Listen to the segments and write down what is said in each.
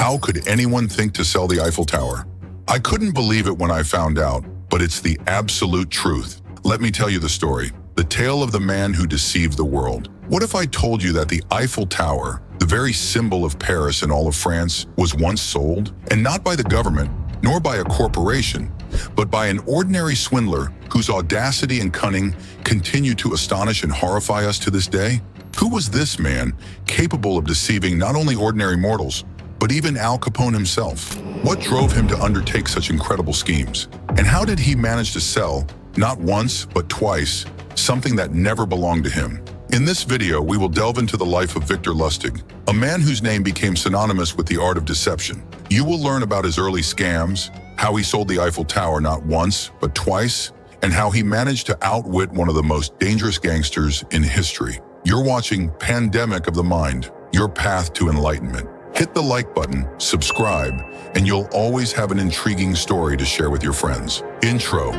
How could anyone think to sell the Eiffel Tower? I couldn't believe it when I found out, but it's the absolute truth. Let me tell you the story. The tale of the man who deceived the world. What if I told you that the Eiffel Tower, the very symbol of Paris and all of France, was once sold, and not by the government, nor by a corporation, but by an ordinary swindler whose audacity and cunning continue to astonish and horrify us to this day? Who was this man capable of deceiving not only ordinary mortals, but even Al Capone himself? What drove him to undertake such incredible schemes? And how did he manage to sell, not once, but twice, something that never belonged to him? In this video, we will delve into the life of Victor Lustig, a man whose name became synonymous with the art of deception. You will learn about his early scams, how he sold the Eiffel Tower not once, but twice, and how he managed to outwit one of the most dangerous gangsters in history. You're watching Pandemic of the Mind, your path to enlightenment. Hit the like button, subscribe, and you'll always have an intriguing story to share with your friends. Intro.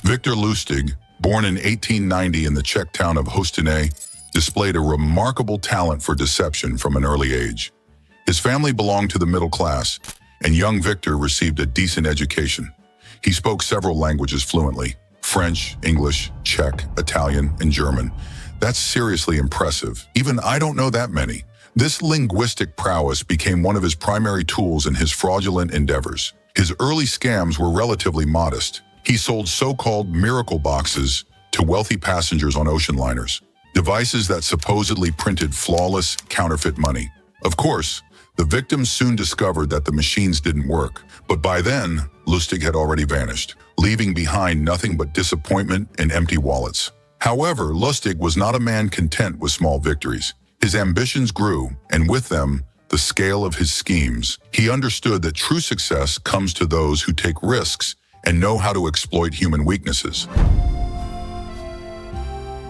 Victor Lustig, born in 1890 in the Czech town of Hostinje, displayed a remarkable talent for deception from an early age. His family belonged to the middle class, and young Victor received a decent education. He spoke several languages fluently: French, English, Czech, Italian, and German. That's seriously impressive. Even I don't know that many. This linguistic prowess became one of his primary tools in his fraudulent endeavors. His early scams were relatively modest. He sold so-called miracle boxes to wealthy passengers on ocean liners, devices that supposedly printed flawless, counterfeit money. Of course, the victims soon discovered that the machines didn't work, but by then, Lustig had already vanished, leaving behind nothing but disappointment and empty wallets. However, Lustig was not a man content with small victories. His ambitions grew, and with them, the scale of his schemes. He understood that true success comes to those who take risks and know how to exploit human weaknesses.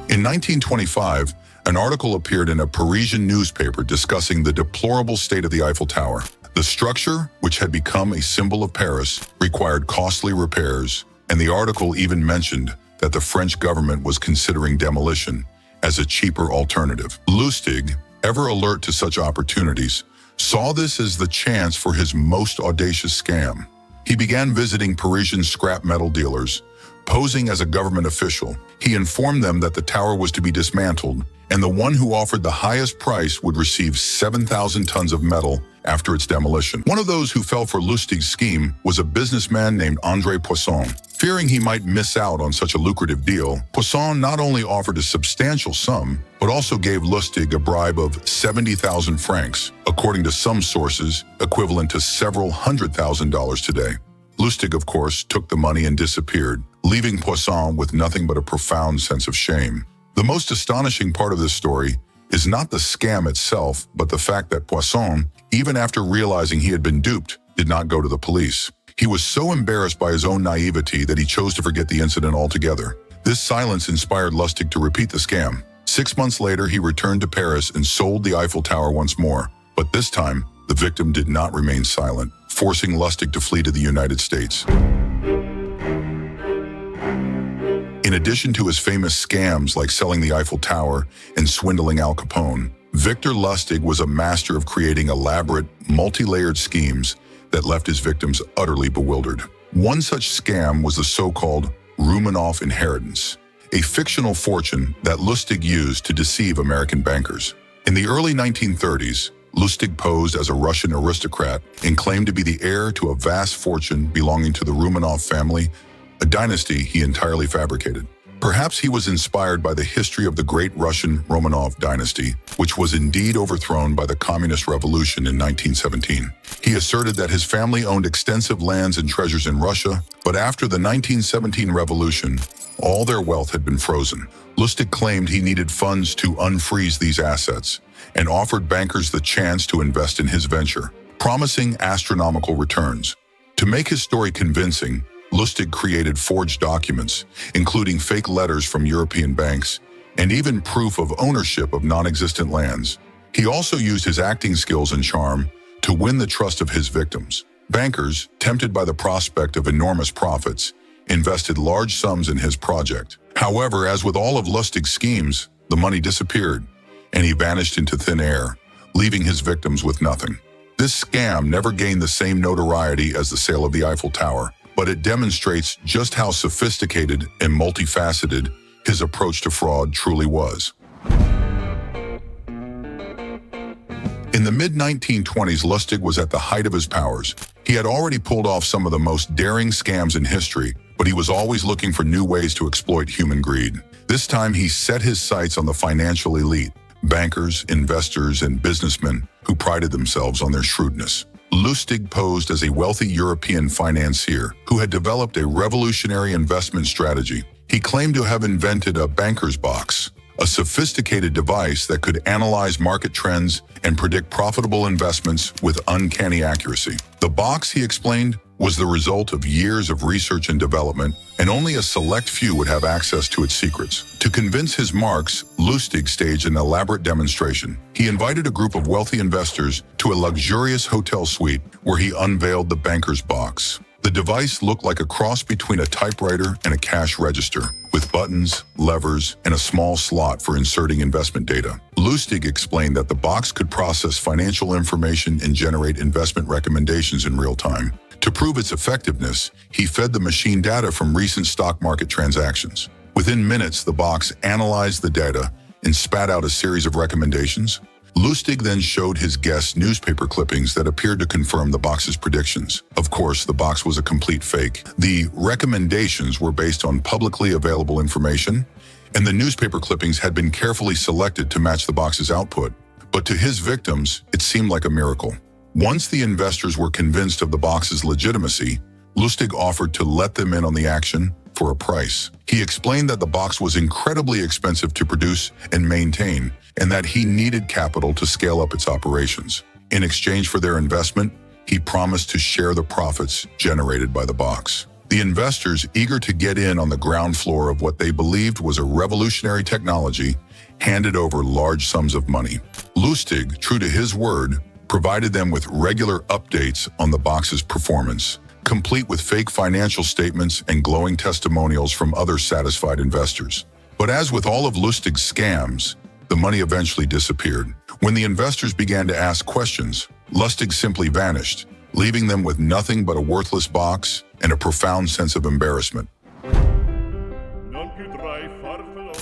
In 1925, an article appeared in a Parisian newspaper discussing the deplorable state of the Eiffel Tower. The structure, which had become a symbol of Paris, required costly repairs, and the article even mentioned that the French government was considering demolition as a cheaper alternative. Lustig, ever alert to such opportunities, saw this as the chance for his most audacious scam. He began visiting Parisian scrap metal dealers. Posing as a government official, he informed them that the tower was to be dismantled, and the one who offered the highest price would receive 7,000 tons of metal after its demolition. One of those who fell for Lustig's scheme was a businessman named André Poisson. Fearing he might miss out on such a lucrative deal, Poisson not only offered a substantial sum, but also gave Lustig a bribe of 70,000 francs, according to some sources, equivalent to several $100,000 today. Lustig, of course, took the money and disappeared, leaving Poisson with nothing but a profound sense of shame. The most astonishing part of this story is not the scam itself, but the fact that Poisson, even after realizing he had been duped, did not go to the police. He was so embarrassed by his own naivety that he chose to forget the incident altogether. This silence inspired Lustig to repeat the scam. 6 months later, he returned to Paris and sold the Eiffel Tower once more. But this time, the victim did not remain silent, forcing Lustig to flee to the United States. In addition to his famous scams like selling the Eiffel Tower and swindling Al Capone, Victor Lustig was a master of creating elaborate, multi-layered schemes that left his victims utterly bewildered. One such scam was the so-called Romanov inheritance, a fictional fortune that Lustig used to deceive American bankers. In the early 1930s, Lustig posed as a Russian aristocrat and claimed to be the heir to a vast fortune belonging to the Romanov family, a dynasty he entirely fabricated. Perhaps he was inspired by the history of the great Russian Romanov dynasty, which was indeed overthrown by the Communist Revolution in 1917. He asserted that his family owned extensive lands and treasures in Russia, but after the 1917 revolution, all their wealth had been frozen. Lustig claimed he needed funds to unfreeze these assets and offered bankers the chance to invest in his venture, promising astronomical returns. To make his story convincing, Lustig created forged documents, including fake letters from European banks, and even proof of ownership of non-existent lands. He also used his acting skills and charm to win the trust of his victims. Bankers, tempted by the prospect of enormous profits, invested large sums in his project. However, as with all of Lustig's schemes, the money disappeared, and he vanished into thin air, leaving his victims with nothing. This scam never gained the same notoriety as the sale of the Eiffel Tower, but it demonstrates just how sophisticated and multifaceted his approach to fraud truly was. In the mid-1920s, Lustig was at the height of his powers. He had already pulled off some of the most daring scams in history, but he was always looking for new ways to exploit human greed. This time, he set his sights on the financial elite, bankers, investors, and businessmen who prided themselves on their shrewdness. Lustig posed as a wealthy European financier who had developed a revolutionary investment strategy. He claimed to have invented a banker's box, a sophisticated device that could analyze market trends and predict profitable investments with uncanny accuracy. The box, he explained, was the result of years of research and development, and only a select few would have access to its secrets. To convince his marks, Lustig staged an elaborate demonstration. He invited a group of wealthy investors to a luxurious hotel suite where he unveiled the banker's box. The device looked like a cross between a typewriter and a cash register, with buttons, levers, and a small slot for inserting investment data. Lustig explained that the box could process financial information and generate investment recommendations in real time. To prove its effectiveness, he fed the machine data from recent stock market transactions. Within minutes, the box analyzed the data and spat out a series of recommendations. Lustig then showed his guests newspaper clippings that appeared to confirm the box's predictions. Of course, the box was a complete fake. The recommendations were based on publicly available information, and the newspaper clippings had been carefully selected to match the box's output. But to his victims, it seemed like a miracle. Once the investors were convinced of the box's legitimacy, Lustig offered to let them in on the action for a price. He explained that the box was incredibly expensive to produce and maintain, and that he needed capital to scale up its operations. In exchange for their investment, he promised to share the profits generated by the box. The investors, eager to get in on the ground floor of what they believed was a revolutionary technology, handed over large sums of money. Lustig, true to his word, provided them with regular updates on the box's performance, complete with fake financial statements and glowing testimonials from other satisfied investors. But as with all of Lustig's scams, the money eventually disappeared. When the investors began to ask questions, Lustig simply vanished, leaving them with nothing but a worthless box and a profound sense of embarrassment.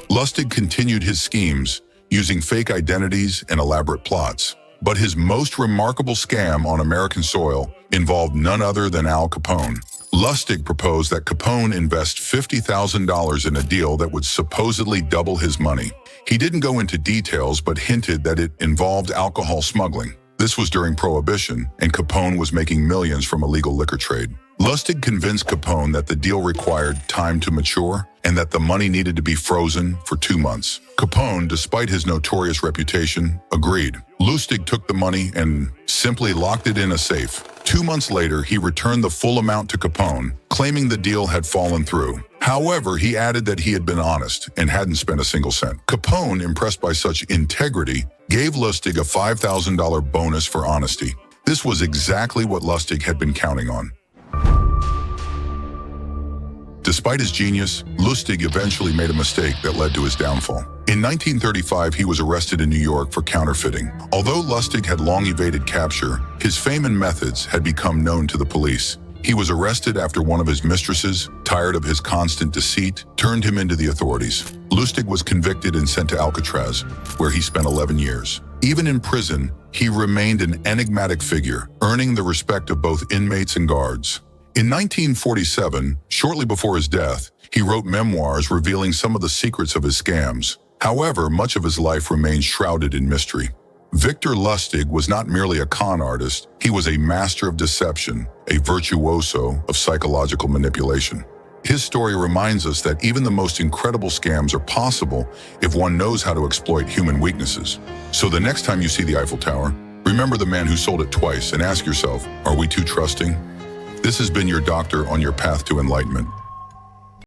Lustig continued his schemes, using fake identities and elaborate plots. But his most remarkable scam on American soil involved none other than Al Capone. Lustig proposed that Capone invest $50,000 in a deal that would supposedly double his money. He didn't go into details, but hinted that it involved alcohol smuggling. This was during Prohibition, and Capone was making millions from illegal liquor trade. Lustig convinced Capone that the deal required time to mature and that the money needed to be frozen for 2 months. Capone, despite his notorious reputation, agreed. Lustig took the money and simply locked it in a safe. 2 months later, he returned the full amount to Capone, claiming the deal had fallen through. However, he added that he had been honest and hadn't spent a single cent. Capone, impressed by such integrity, gave Lustig a $5,000 bonus for honesty. This was exactly what Lustig had been counting on. Despite his genius, Lustig eventually made a mistake that led to his downfall. In 1935, he was arrested in New York for counterfeiting. Although Lustig had long evaded capture, his fame and methods had become known to the police. He was arrested after one of his mistresses, tired of his constant deceit, turned him into the authorities. Lustig was convicted and sent to Alcatraz, where he spent 11 years. Even in prison, he remained an enigmatic figure, earning the respect of both inmates and guards. In 1947, shortly before his death, he wrote memoirs revealing some of the secrets of his scams. However, much of his life remains shrouded in mystery. Victor Lustig was not merely a con artist, he was a master of deception, a virtuoso of psychological manipulation. His story reminds us that even the most incredible scams are possible if one knows how to exploit human weaknesses. So the next time you see the Eiffel Tower, remember the man who sold it twice and ask yourself, are we too trusting? This has been your doctor on your path to enlightenment.